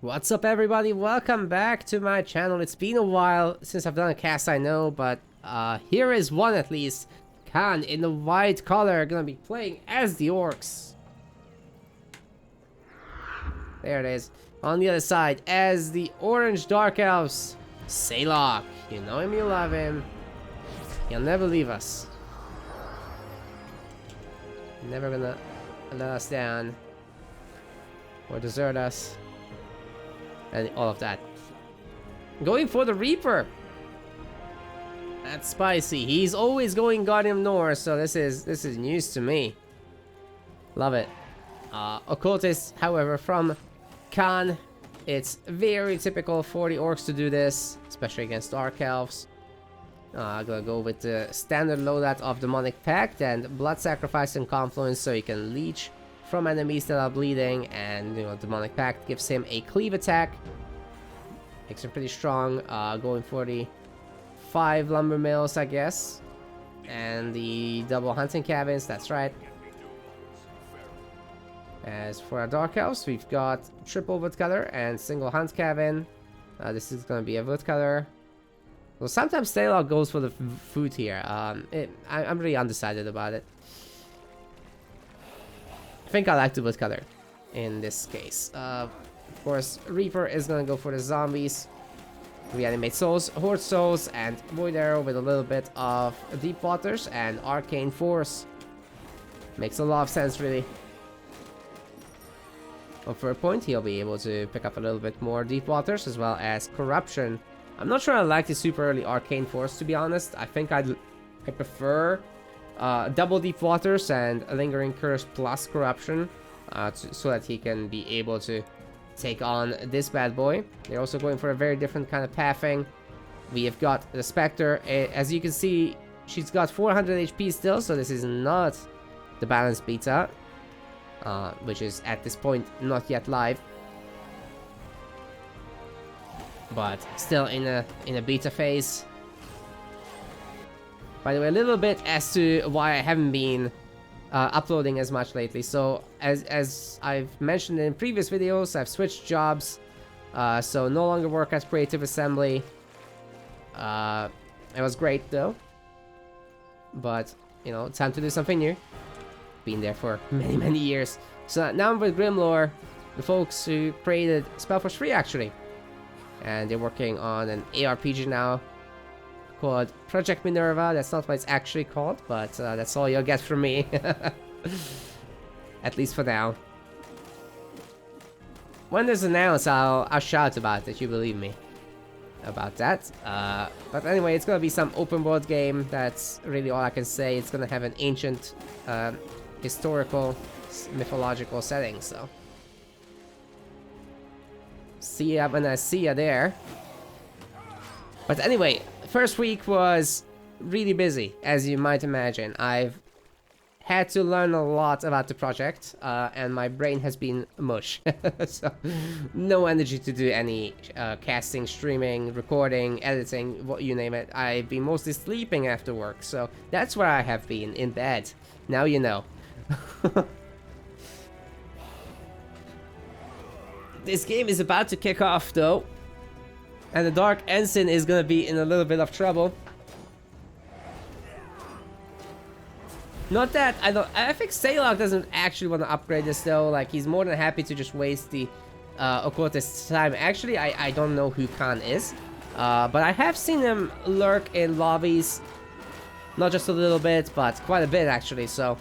What's up, everybody? Welcome back to my channel. It's been a while since I've done a cast, I know, but here is one at least. Khan in the white color, gonna be playing as the orcs. There it is. On the other side, as the orange dark elves, Saylok. You know him, you love him. He'll never leave us. Never gonna let us down or desert us. And all of that. Going for the Reaper. That's spicy. He's always going Guardian of North, so this is news to me. Love it. Occultist, however, from Khan. It's very typical for the orcs to do this, especially against Dark Elves. I'm gonna go with the standard loadout of Demonic Pact and Blood Sacrifice and Confluence, so you can leech from enemies that are bleeding, and Demonic Pact gives him a cleave attack. Makes him pretty strong. Going for the 5 lumber mills, I guess, and the double hunting cabins. That's right. As for our Dark Elves, we've got triple woodcutter and single hunt cabin. This is gonna be a woodcutter. Well, sometimes Saylok goes for the food here. I'm really undecided about it. I think I like the woodcutter in this case. Of course, Reaper is gonna go for the zombies. Reanimate souls, horde souls, and void arrow with a little bit of deep waters and arcane force. Makes a lot of sense, really. Well, for a point, he'll be able to pick up a little bit more deep waters as well as corruption. I'm not sure I like the super early arcane force, to be honest. I think I prefer double deep waters and a lingering curse plus corruption, so that he can be able to take on this bad boy. They're also going for a very different kind of pathing. We have got the Spectre. As you can see, she's got 400 HP still, so this is not the balanced beta, which is at this point not yet live, but still in a beta phase. By the way, a little bit as to why I haven't been uploading as much lately. So as I've mentioned in previous videos, I've switched jobs, so no longer work at Creative Assembly. It was great though, but time to do something new. Been there for many years. So now I'm with Grimlore, the folks who created SpellForce 3 actually, and they're working on an ARPG now called Project Minerva. That's not what it's actually called, but that's all you'll get from me. At least for now. When there's announced, I'll shout about it, you believe me about that. But anyway, it's gonna be some open world game. That's really all I can say. It's gonna have an ancient historical mythological setting, so see ya when I see ya there. But anyway, first week was really busy, as you might imagine. I've had to learn a lot about the project, and my brain has been mush. So, no energy to do any casting, streaming, recording, editing, what you name it. I've been mostly sleeping after work, so that's where I have been, in bed. Now you know. This game is about to kick off, though. And the Dark Ensign is gonna be in a little bit of trouble. Not that I think Saylok doesn't actually want to upgrade this though. Like, he's more than happy to just waste the occultist's time. Actually, I don't know who Khan is, but I have seen him lurk in lobbies, not just a little bit, but quite a bit actually. So,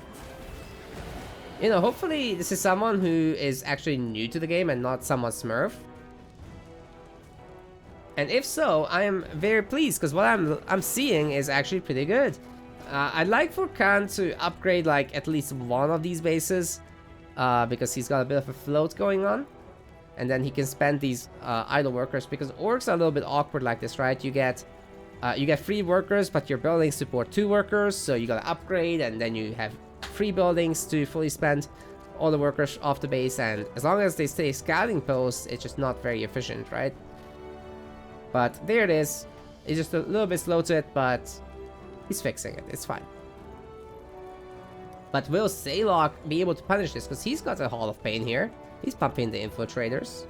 hopefully this is someone who is actually new to the game and not someone Smurf. And if so, I am very pleased, because what I'm seeing is actually pretty good. I'd like for Khan to upgrade like at least one of these bases, because he's got a bit of a float going on, and then he can spend these idle workers, because orcs are a little bit awkward like this, right? You get 3 workers, but your buildings support 2 workers, so you gotta upgrade, and then you have 3 buildings to fully spend all the workers off the base, and as long as they stay scouting posts, it's just not very efficient, right? But there it is. It's just a little bit slow to it, but he's fixing it. It's fine. But will Saylok be able to punish this? Because he's got a Hall of Pain here. He's pumping the infiltrators.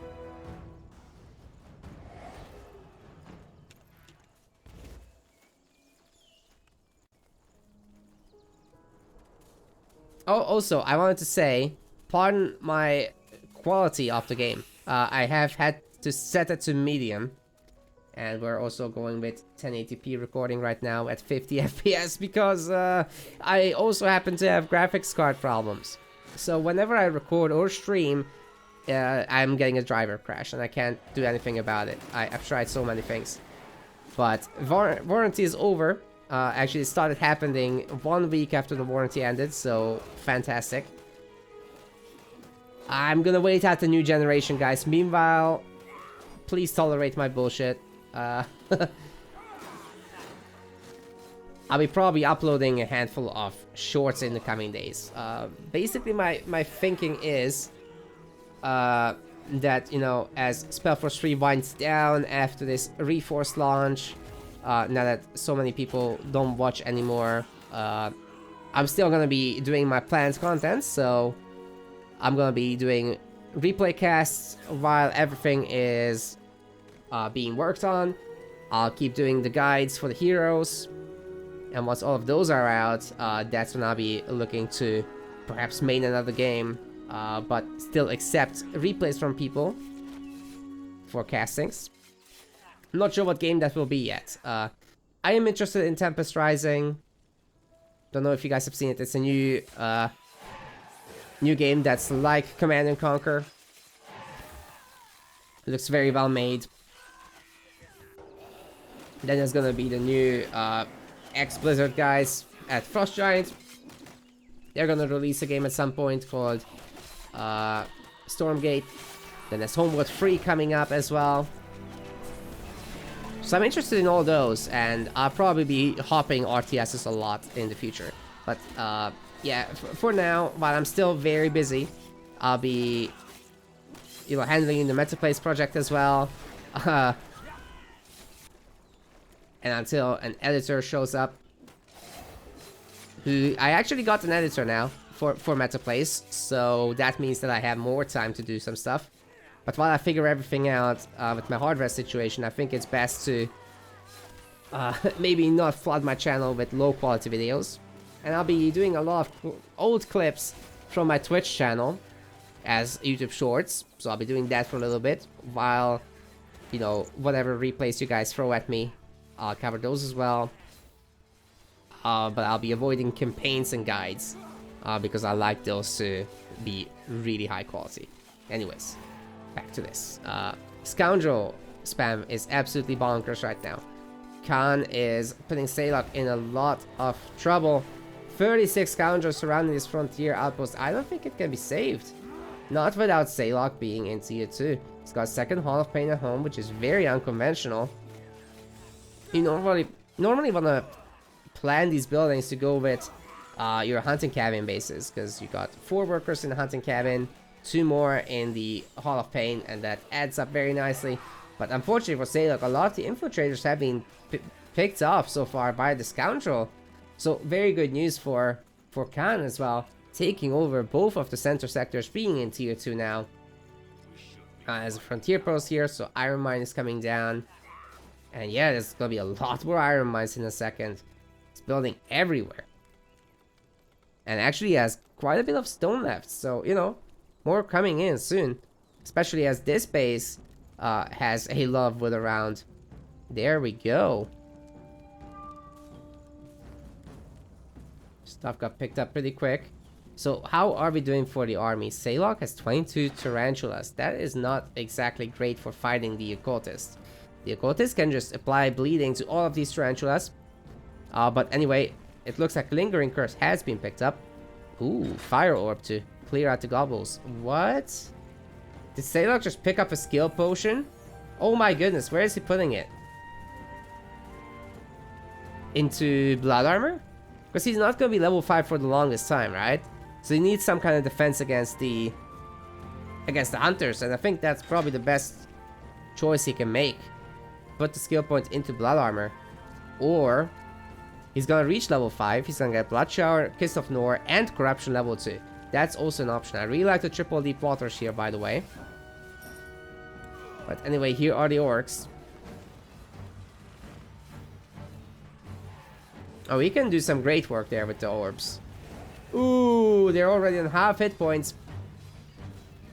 Oh, also, I wanted to say, pardon my quality of the game. I have had to set it to medium. And we're also going with 1080p recording right now at 50 FPS because I also happen to have graphics card problems. So whenever I record or stream, I'm getting a driver crash and I can't do anything about it. I've tried so many things. But warranty is over. Actually, it started happening 1 week after the warranty ended, so fantastic. I'm gonna wait out the new generation, guys. Meanwhile, please tolerate my bullshit. I'll be probably uploading a handful of shorts in the coming days. Basically, my thinking is that, you know, as SpellForce 3 winds down after this Reforce launch, now that so many people don't watch anymore, I'm still gonna be doing my planned content, so I'm gonna be doing replay casts while everything is being worked on. I'll keep doing the guides for the heroes, and once all of those are out, that's when I'll be looking to perhaps main another game, but still accept replays from people for castings. I'm not sure what game that will be yet. I am interested in Tempest Rising. Don't know if you guys have seen it. It's a new game that's like Command and Conquer. It looks very well made. Then there's gonna be the new ex-Blizzard guys at Frost Giant. They're gonna release a game at some point called Stormgate. Then there's Homeworld 3 coming up as well. So I'm interested in all those, and I'll probably be hopping RTSs a lot in the future. But yeah, for now, while I'm still very busy, I'll be, you know, handling the Metaplays project as well. And until an editor shows up, who I actually got an editor now for Metaplays, so that means that I have more time to do some stuff. But while I figure everything out with my hardware situation, I think it's best to maybe not flood my channel with low quality videos. And I'll be doing a lot of old clips from my Twitch channel as YouTube Shorts, so I'll be doing that for a little bit, while, you know, whatever replays you guys throw at me, I'll cover those as well. But I'll be avoiding campaigns and guides, because I like those to be really high quality. Anyways, back to this. Scoundrel spam is absolutely bonkers right now. Khan is putting Salok in a lot of trouble. 36 Scoundrels surrounding this frontier outpost. I don't think it can be saved. Not without Salok being in tier 2. He's got second Hall of Pain at home, which is very unconventional. You normally want to plan these buildings to go with your hunting cabin bases, because you got 4 workers in the hunting cabin, 2 more in the Hall of Pain, and that adds up very nicely. But unfortunately for Salok, a lot of the infiltrators have been picked off so far by the Scoundrel. So very good news for Khan as well, taking over both of the center sectors, being in tier 2 now. As a frontier post here, so Iron Mine is coming down. And yeah, there's gonna be a lot more Iron Mines in a second. It's building everywhere. And actually has quite a bit of stone left, so, you know, more coming in soon. Especially as this base has a lot of wood around. There we go. Stuff got picked up pretty quick. So how are we doing for the army? Salok has 22 tarantulas. That is not exactly great for fighting the occultist. The occultist can just apply bleeding to all of these tarantulas. But anyway, it looks like Lingering Curse has been picked up. Ooh, Fire Orb to clear out the gobbles. What? Did Salok just pick up a skill potion? Oh my goodness, where is he putting it? Into blood armor? Because he's not going to be level 5 for the longest time, right? So he needs some kind of defense against the hunters, and I think that's probably the best choice he can make. Put the skill point into blood armor, or he's gonna reach level 5, he's gonna get Blood Shower, Kiss of Nor, and Corruption level 2. That's also an option. I really like the triple deep waters here, by the way. But anyway, here are the orcs. Oh, he can do some great work there with the orbs. Ooh, they're already on half hit points.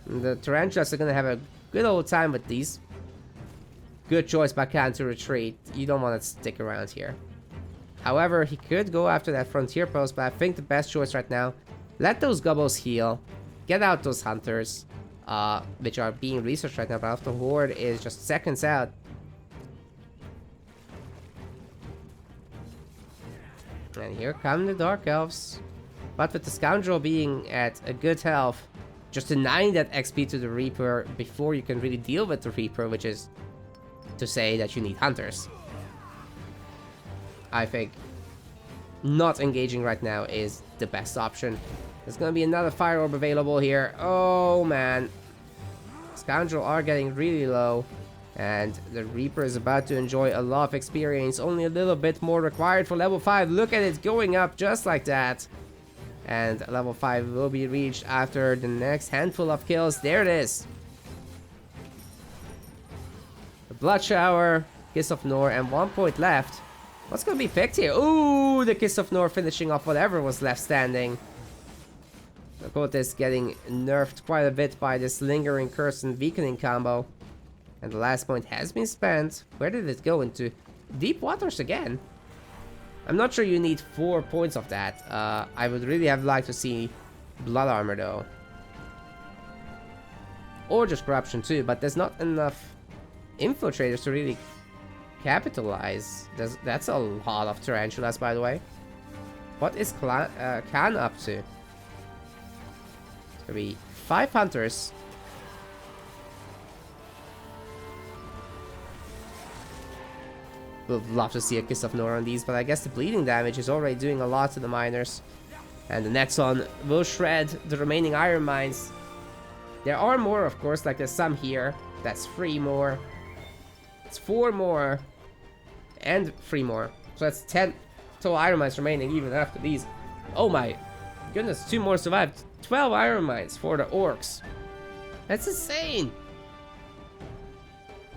The Tarantulas are gonna have a good old time with these. Good choice by Khan to retreat. You don't want to stick around here. However, he could go after that frontier post, but I think the best choice right now, let those gobbles heal, get out those hunters, which are being researched right now, but the horde is just seconds out. And here come the Dark Elves. But with the Scoundrel being at a good health, just denying that XP to the Reaper before you can really deal with the Reaper, which is to say that you need hunters. I think not engaging right now is the best option. There's gonna be another Fire Orb available here. Oh man. Scoundrel are getting really low. And the Reaper is about to enjoy a lot of experience. Only a little bit more required for level 5. Look at it going up just like that. And level 5 will be reached after the next handful of kills. There it is. The Blood Shower, Kiss of Nor, and 1 point left. What's going to be picked here? Ooh, the Kiss of Nor finishing off whatever was left standing. The Quote is getting nerfed quite a bit by this Lingering Curse and Weakening combo. And the last point has been spent. Where did it go into? Deep waters again. I'm not sure you need 4 points of that. I would really have liked to see Blood Armor though. Or just Corruption too, but there's not enough Infiltrators to really capitalize. That's a lot of Tarantulas, by the way. What is Khan up to? It's gonna be 5 Hunters. Would love to see a Kiss of Nor on these, but I guess the bleeding damage is already doing a lot to the miners. And the next one will shred the remaining iron mines. There are more, of course, like there's some here. That's 3 more. It's 4 more. And 3 more. So that's 10 total iron mines remaining even after these. Oh my goodness, 2 more survived. 12 iron mines for the orcs. That's insane.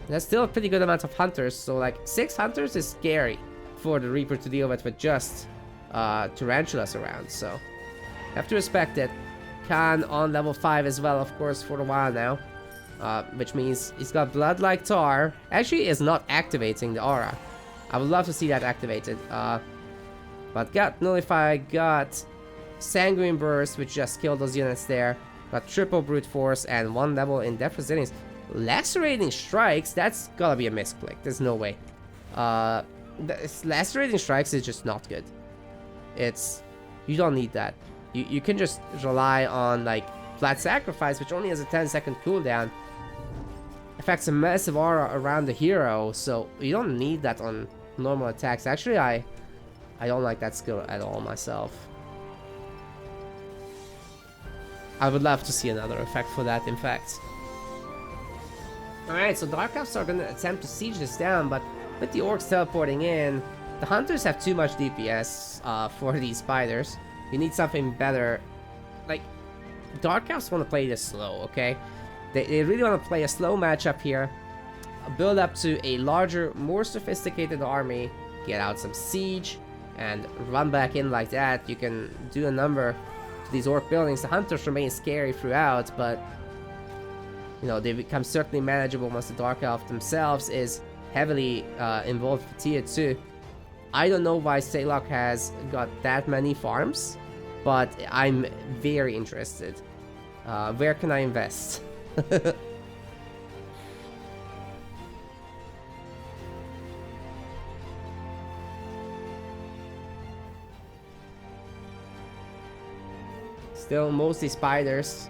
That's still a pretty good amount of hunters, so like 6 hunters is scary for the Reaper to deal with just Tarantulas around, so have to respect it. Khan on level 5 as well, of course, for a while now, which means he's got Blood like Tar. Actually is not activating the aura. I would love to see that activated, but got Nullify, got Sanguine Burst, which just killed those units there, got triple Brute Force and 1 level in Death Resilience. Lacerating Strikes, that's gotta be a misclick. There's no way. Lacerating Strikes is just not good. You don't need that. You can just rely on like Flat Sacrifice, which only has a 10-second cooldown. Affects a massive aura around the hero, so you don't need that on normal attacks. Actually, I don't like that skill at all myself. I would love to see another effect for that, in fact. Alright, so Dark Elves are gonna attempt to siege this down, but with the orcs teleporting in, the hunters have too much DPS for these spiders. You need something better. Like, Dark Elves want to play this slow, okay? They really want to play a slow matchup here, build up to a larger, more sophisticated army, get out some siege, and run back in like that. You can do a number to these orc buildings. The hunters remain scary throughout, but you know, they become certainly manageable once the Dark Elf themselves is heavily involved with tier 2. I don't know why Saylock has got that many farms, but I'm very interested. Where can I invest? Still mostly spiders.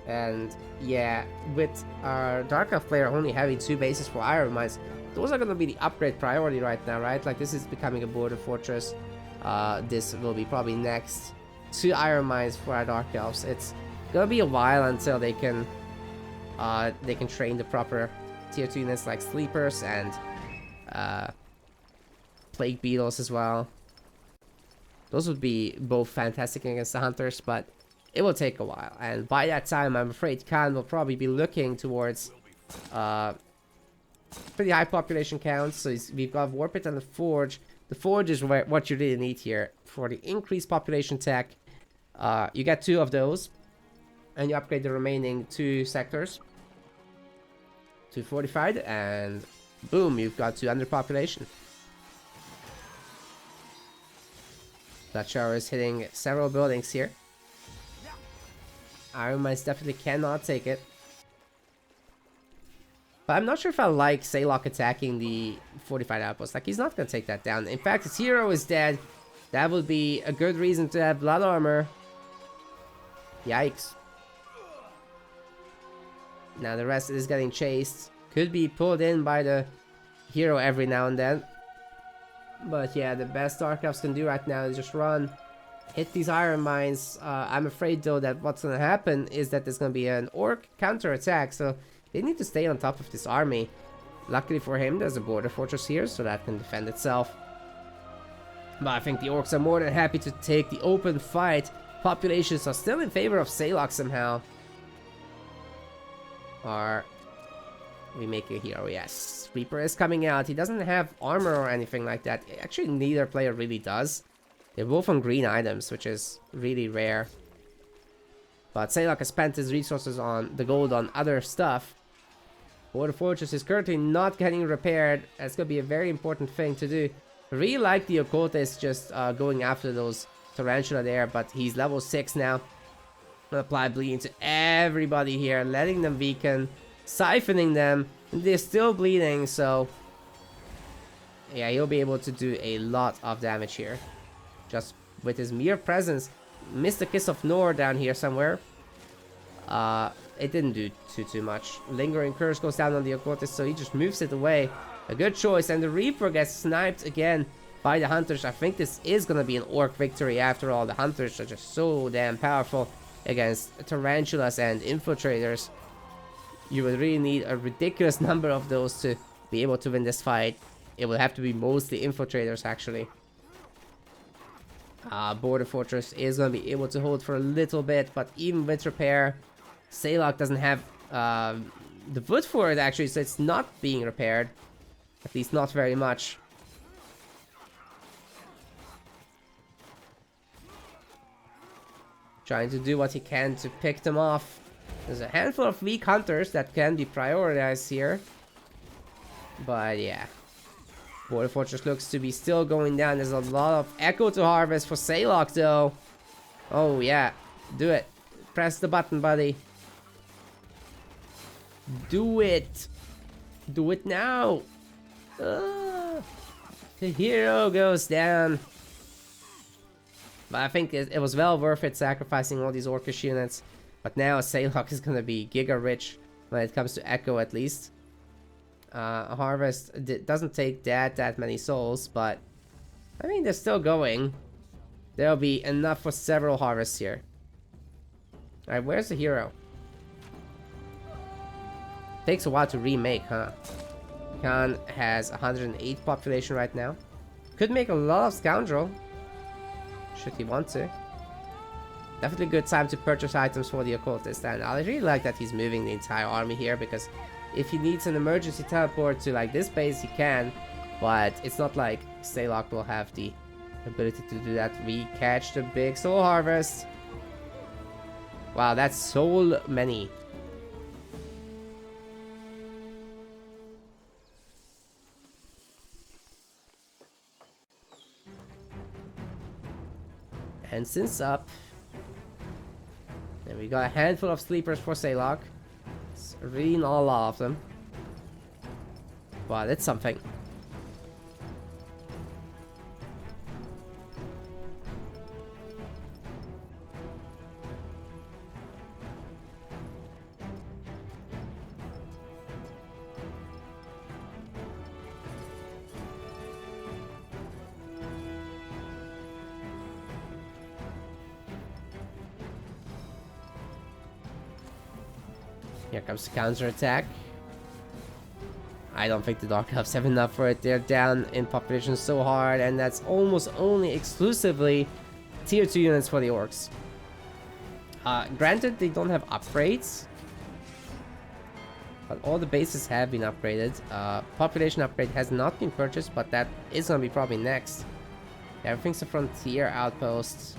And yeah, with our Dark Elf player only having 2 bases for iron mines, those are gonna be the upgrade priority right now, right? Like, this is becoming a border fortress. This will be probably next. 2 iron mines for our Dark Elves. It's gonna be a while until they can train the proper tier 2 units like Sleepers and Plague Beetles as well. Those would be both fantastic against the Hunters, but it will take a while, and by that time, I'm afraid Khan will probably be looking towards pretty high population counts. So we've got Warpit and the Forge. The The Forge is what you really need here for the increased population tech. You get 2 of those, and you upgrade the remaining 2 sectors to fortified, and boom, you've got 200 population. That shower is hitting several buildings here. Iron Mines definitely cannot take it. But I'm not sure if I like Saylock attacking the fortified outpost. Like, he's not going to take that down. In fact, his hero is dead. That would be a good reason to have blood armor. Yikes. Now the rest is getting chased. Could be pulled in by the hero every now and then. But yeah, the best Dark Elves can do right now is just run. Hit these Iron Mines. I'm afraid though that what's going to happen is that there's going to be an Orc counter-attack. So they need to stay on top of this army. Luckily for him, there's a border fortress here, so that can defend itself. But I think the Orcs are more than happy to take the open fight. Populations are still in favor of Saylock somehow. Are we make a hero? Yes. Reaper is coming out. He doesn't have armor or anything like that. Actually, neither player really does. They're both on green items, which is really rare. But Saylock has spent his resources on the gold on other stuff. Border Fortress is currently not getting repaired. That's going to be a very important thing to do. I really like the Occultist just going after those Tarantula there, but he's level 6 now. Apply bleeding to everybody here, letting them weaken, siphoning them. They're still bleeding, so yeah, he'll be able to do a lot of damage here. Just with his mere presence. Missed the Kiss of Nor down here somewhere. It didn't do too much. Lingering Curse goes down on the Occultist, so he just moves it away. A good choice, and the Reaper gets sniped again by the Hunters. I think this is gonna be an Orc victory after all. The Hunters are just so damn powerful against Tarantulas and Infiltrators. You would really need a ridiculous number of those to be able to win this fight. It will have to be mostly Infiltrators, actually. Border Fortress is going to be able to hold for a little bit, but even with repair, Saylock doesn't have the wood for it, actually, so it's not being repaired. At least not very much. Trying to do what he can to pick them off. There's a handful of weak hunters that can be prioritized here. But yeah. Border Fortress looks to be still going down. There's a lot of Echo to harvest for Saylock though. Oh yeah. Do it. Press the button, buddy. Do it. Do it now. The hero goes down. But I think it was well worth it sacrificing all these Orcish units. But now Saylock is going to be giga rich when it comes to Echo at least. Harvest doesn't take that many souls, but I mean they're still going. There'll be enough for several harvests here. Alright, where's the hero? Takes a while to remake, huh? Khan has 108 population right now. Could make a lot of Scoundrel. Should he want to. Definitely a good time to purchase items for the Occultist. And I really like that he's moving the entire army here, because if he needs an emergency teleport to like this base, he can. But it's not like Saylock will have the ability to do that. We catch the big soul harvest. Wow, that's so many. And since up, and we got a handful of sleepers for Saylock. It's really not a lot of them, but it's something. Here comes the counter-attack. I don't think the Dark Elves have enough for it. They're down in population so hard, and that's almost only exclusively tier 2 units for the Orcs. Granted, they don't have upgrades. But all the bases have been upgraded. Population upgrade has not been purchased, but that is gonna be probably next. Everything's a frontier outpost.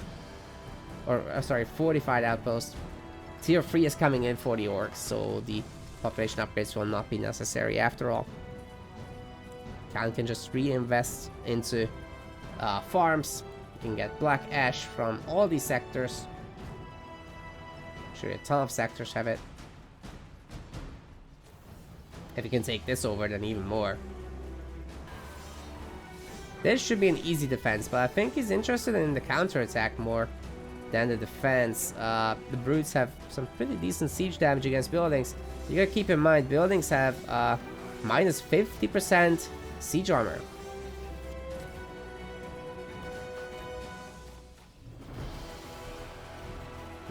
Or, sorry, fortified outpost. Tier 3 is coming in for the orcs, so the population upgrades will not be necessary after all. Khan can just reinvest into farms. You can get black ash from all these sectors. Sure, a ton of sectors have it. If you can take this over, then even more. This should be an easy defense, but I think he's interested in the counterattack more than the defense. The brutes have some pretty decent siege damage against buildings. You gotta keep in mind, buildings have minus 50% siege armor.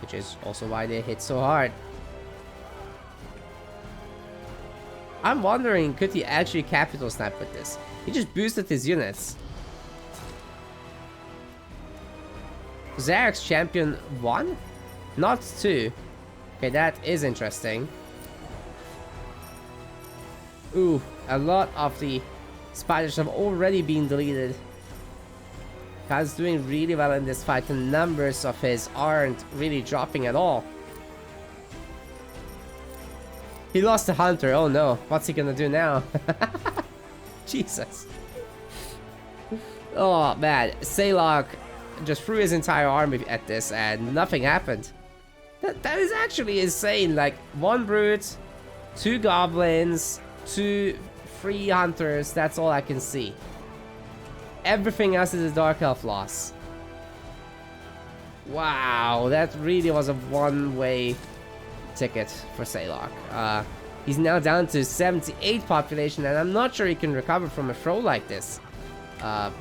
Which is also why they hit so hard. I'm wondering, could he actually capital snipe with this? He just boosted his units. Zarek's champion 1? Not 2. Okay, that is interesting. Ooh, a lot of the spiders have already been deleted. Khan's doing really well in this fight. The numbers of his aren't really dropping at all. He lost the hunter. Oh no, what's he gonna do now? Jesus. Oh man, Saylok just threw his entire army at this and nothing happened. That is actually insane. Like, 1 brute, 2 goblins, 3 hunters. That's all I can see. Everything else is a dark elf loss. Wow, that really was a one-way ticket for Saylok. He's now down to 78 population, and I'm not sure he can recover from a throw like this. Okay,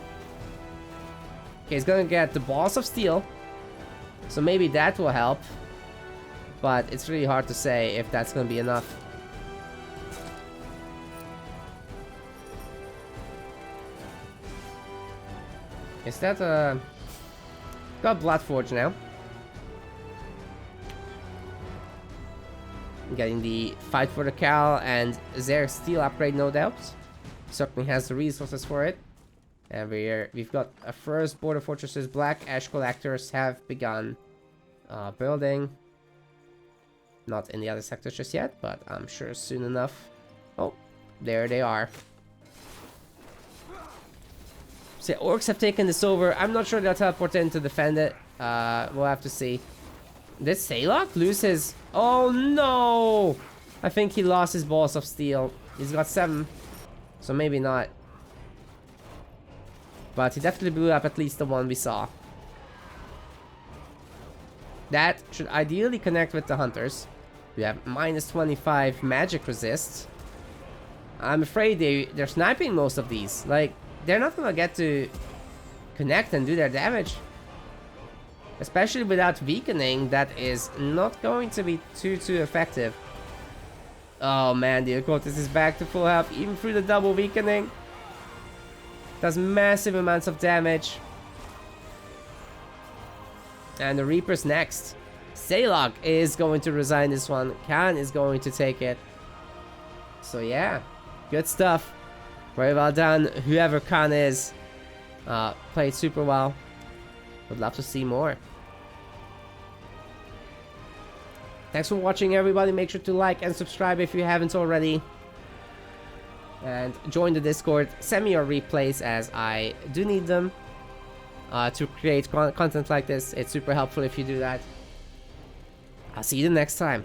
he's gonna get the Balls of Steel, so maybe that will help, but it's really hard to say if that's gonna be enough. Is that got Bloodforge now? Getting the Fight for the Cow and Zarek's Steel upgrade, no doubt. Certainly has the resources for it. And we've got a first border fortresses. Black Ash Collectors have begun building. Not in the other sectors just yet, but I'm sure soon enough. Oh, there they are. So orcs have taken this over. I'm not sure they'll teleport in to defend it. We'll have to see. Did Saylok lose his... Oh no! I think he lost his Balls of Steel. He's got 7. So maybe not. But he definitely blew up at least the one we saw. That should ideally connect with the hunters. We have minus 25 magic resist. I'm afraid they're sniping most of these. Like, they're not gonna get to connect and do their damage. Especially without weakening, that is not going to be too effective. Oh man, the occultist is back to full health, even through the double weakening. Does massive amounts of damage. And the Reaper's next. Saylok is going to resign this one. Khan is going to take it. So yeah, good stuff. Very well done. Whoever Khan is, played super well. Would love to see more. Thanks for watching, everybody. Make sure to like and subscribe if you haven't already. And join the Discord. Send me your replays, as I do need them to create content like this. It's super helpful if you do that. I'll see you the next time.